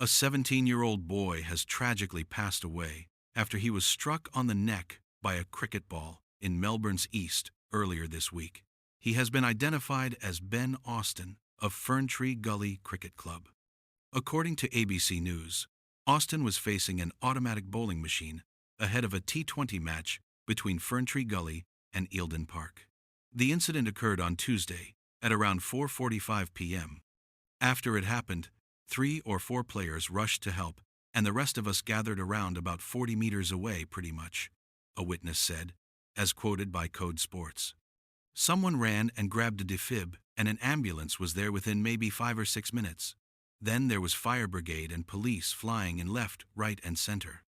A 17-year-old boy has tragically passed away after he was struck on the neck by a cricket ball in Melbourne's east earlier this week. He has been identified as Ben Austin of Ferntree Gully Cricket Club. According to ABC News, Austin was facing an automatic bowling machine ahead of a T20 match between Ferntree Gully and Eildon Park. The incident occurred on Tuesday at around 4:45 p.m. After it happened, 3 or 4 players rushed to help, and the rest of us gathered around about 40 meters away pretty much, a witness said, as quoted by Code Sports. Someone ran and grabbed a defib, and an ambulance was there within maybe 5 or 6 minutes. Then there was fire brigade and police flying in left, right, and center.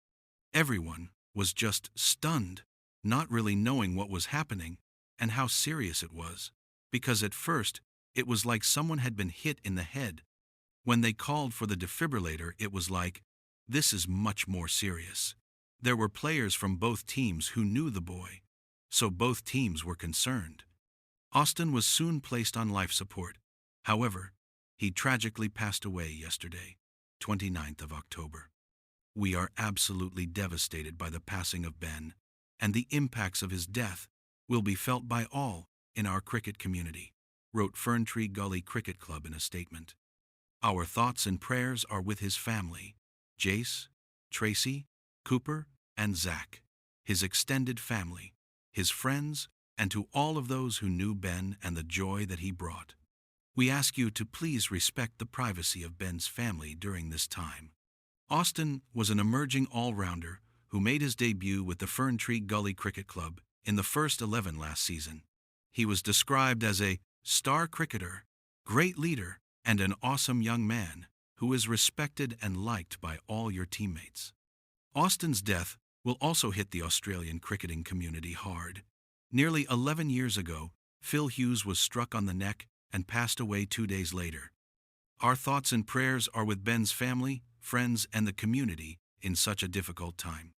Everyone was just stunned, not really knowing what was happening and how serious it was, because at first it was like someone had been hit in the head. When they called for the defibrillator, it was like, this is much more serious. There were players from both teams who knew the boy, so both teams were concerned. Austin was soon placed on life support. However, he tragically passed away yesterday, 29th of October. We are absolutely devastated by the passing of Ben, and the impacts of his death will be felt by all in our cricket community, wrote Ferntree Gully Cricket Club in a statement. Our thoughts and prayers are with his family, Jace, Tracy, Cooper, and Zach, his extended family, his friends, and to all of those who knew Ben and the joy that he brought. We ask you to please respect the privacy of Ben's family during this time. Austin was an emerging all-rounder who made his debut with the Ferntree Gully Cricket Club in the first 11 last season. He was described as a star cricketer, great leader, and an awesome young man who is respected and liked by all your teammates. Austin's death will also hit the Australian cricketing community hard. Nearly 11 years ago, Phil Hughes was struck on the neck and passed away 2 days later. Our thoughts and prayers are with Ben's family, friends, and the community in such a difficult time.